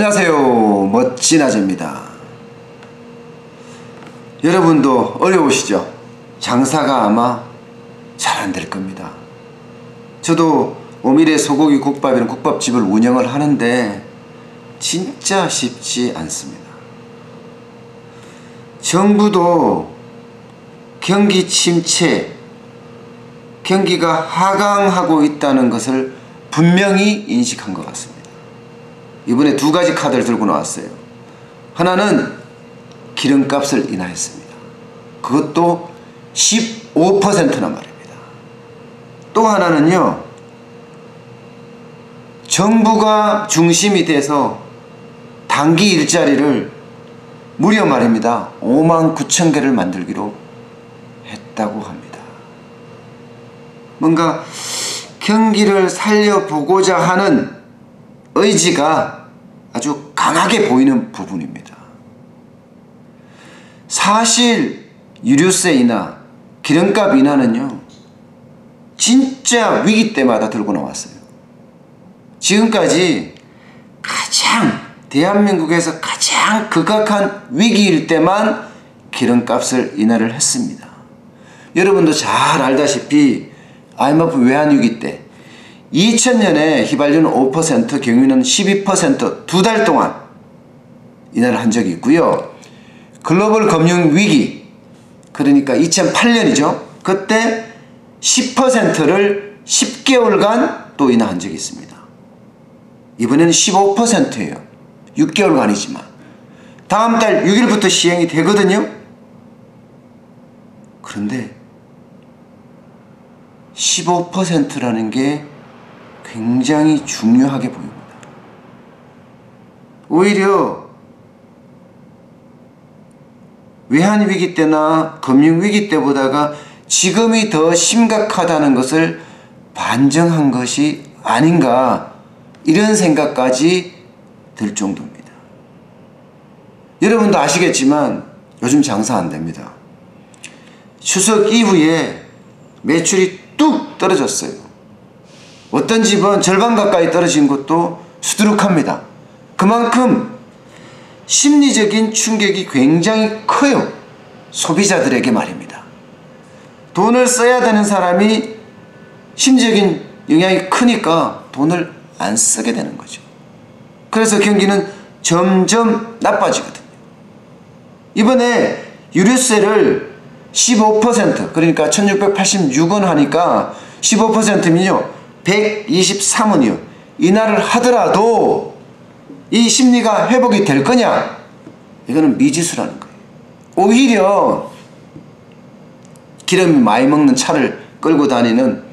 안녕하세요. 멋진 아재입니다. 여러분도 어려우시죠? 장사가 아마 잘 안 될 겁니다. 저도 오미래 소고기 국밥이라는 국밥집을 운영을 하는데 진짜 쉽지 않습니다. 정부도 경기 침체, 경기가 하강하고 있다는 것을 분명히 인식한 것 같습니다. 이번에 두 가지 카드를 들고 나왔어요. 하나는 기름값을 인하했습니다. 그것도 15%나 말입니다. 또 하나는요, 정부가 중심이 돼서 단기 일자리를 무려 말입니다 59,000개를 만들기로 했다고 합니다. 뭔가 경기를 살려보고자 하는 의지가 아주 강하게 보이는 부분입니다. 사실 유류세 인하, 기름값 인하는요, 진짜 위기 때마다 들고 나왔어요. 지금까지 대한민국에서 가장 극악한 위기일 때만 기름값을 인하를 했습니다. 여러분도 잘 알다시피 IMF 외환위기 때 2000년에 휘발유는 5%, 경유는 12% 두 달 동안 인하를 한 적이 있고요. 글로벌 금융위기, 그러니까 2008년이죠. 그때 10%를 10개월간 또 인하한 적이 있습니다. 이번에는 15%예요. 6개월간이지만. 다음 달 6일부터 시행이 되거든요. 그런데 15%라는 게 굉장히 중요하게 보입니다. 오히려 외환위기 때나 금융위기 때보다가 지금이 더 심각하다는 것을 반증한 것이 아닌가, 이런 생각까지 들 정도입니다. 여러분도 아시겠지만 요즘 장사 안 됩니다. 추석 이후에 매출이 뚝 떨어졌어요. 어떤 집은 절반 가까이 떨어진 것도 수두룩합니다. 그만큼 심리적인 충격이 굉장히 커요. 소비자들에게 말입니다. 돈을 써야 되는 사람이 심리적인 영향이 크니까 돈을 안 쓰게 되는 거죠. 그래서 경기는 점점 나빠지거든요. 이번에 유류세를 15%, 그러니까 1686원 하니까 15%면요 123원이요 인하를 하더라도 이 심리가 회복이 될 거냐? 이거는 미지수라는 거예요. 오히려 기름 많이 먹는 차를 끌고 다니는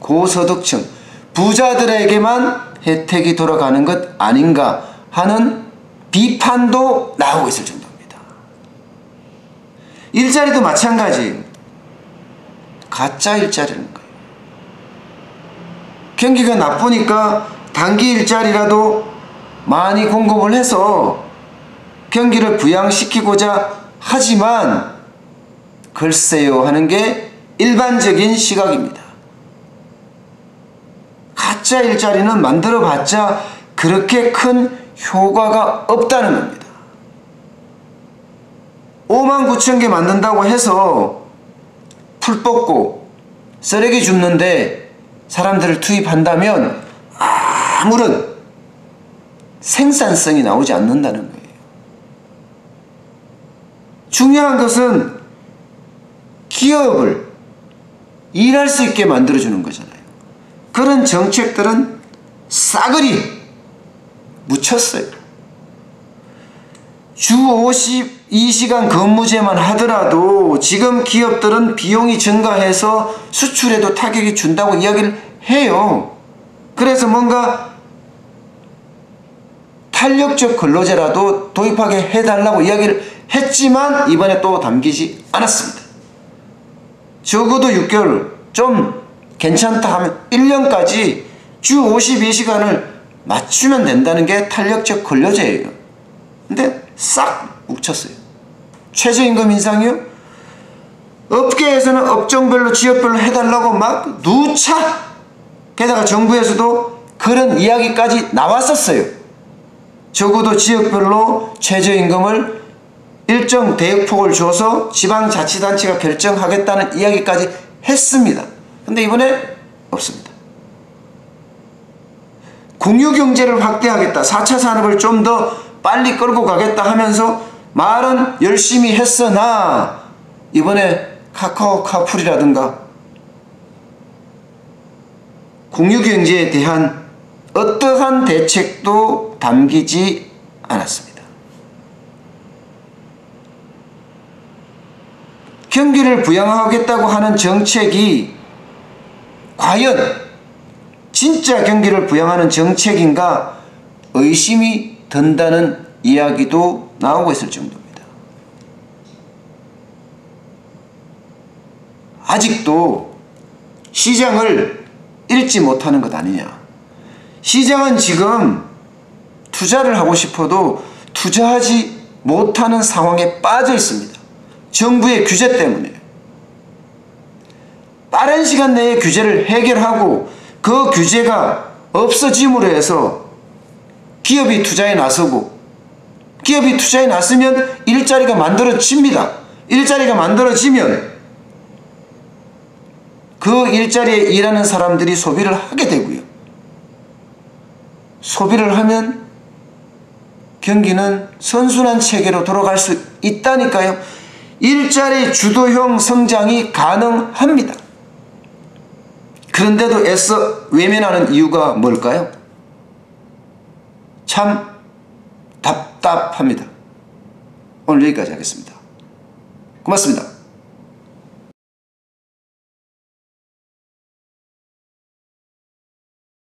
고소득층 부자들에게만 혜택이 돌아가는 것 아닌가 하는 비판도 나오고 있을 정도입니다. 일자리도 마찬가지, 가짜 일자리라는 거예요. 경기가 나쁘니까 단기 일자리라도 많이 공급을 해서 경기를 부양시키고자 하지만 글쎄요 하는 게 일반적인 시각입니다. 가짜 일자리는 만들어봤자 그렇게 큰 효과가 없다는 겁니다. 59,000개 만든다고 해서 풀 뽑고 쓰레기 줍는데 사람들을 투입한다면 아무런 생산성이 나오지 않는다는 거예요. 중요한 것은 기업을 일할 수 있게 만들어주는 거잖아요. 그런 정책들은 싸그리 묻혔어요. 주 52시간 근무제만 하더라도 지금 기업들은 비용이 증가해서 수출에도 타격이 준다고 이야기를 해요. 그래서 뭔가 탄력적 근로제라도 도입하게 해달라고 이야기를 했지만 이번에 또 담기지 않았습니다. 적어도 6개월 좀 괜찮다 하면 1년까지 주 52시간을 맞추면 된다는 게 탄력적 근로제예요. 근데 싹 묵혔어요. 최저임금 인상이요? 업계에서는 업종별로 지역별로 해달라고 막 누차, 게다가 정부에서도 그런 이야기까지 나왔었어요. 적어도 지역별로 최저임금을 일정 대역폭을 줘서 지방자치단체가 결정하겠다는 이야기까지 했습니다. 근데 이번에 없습니다. 공유경제를 확대하겠다, 4차 산업을 좀 더 빨리 끌고 가겠다 하면서 말은 열심히 했으나 이번에 카카오 카풀이라든가 공유경제에 대한 어떠한 대책도 담기지 않았습니다. 경기를 부양하겠다고 하는 정책이 과연 진짜 경기를 부양하는 정책인가 의심이 든다는 이야기도 나오고 있을 정도입니다. 아직도 시장을 읽지 못하는 것 아니냐. 시장은 지금 투자를 하고 싶어도 투자하지 못하는 상황에 빠져 있습니다. 정부의 규제 때문에. 빠른 시간 내에 규제를 해결하고 그 규제가 없어짐으로 해서 기업이 투자에 나서고, 기업이 투자에 나서면 일자리가 만들어집니다. 일자리가 만들어지면 그 일자리에 일하는 사람들이 소비를 하게 되고요. 소비를 하면 경기는 선순환 체계로 돌아갈 수 있다니까요. 일자리 주도형 성장이 가능합니다. 그런데도 애써 외면하는 이유가 뭘까요? 참 답답합니다. 오늘 여기까지 하겠습니다. 고맙습니다.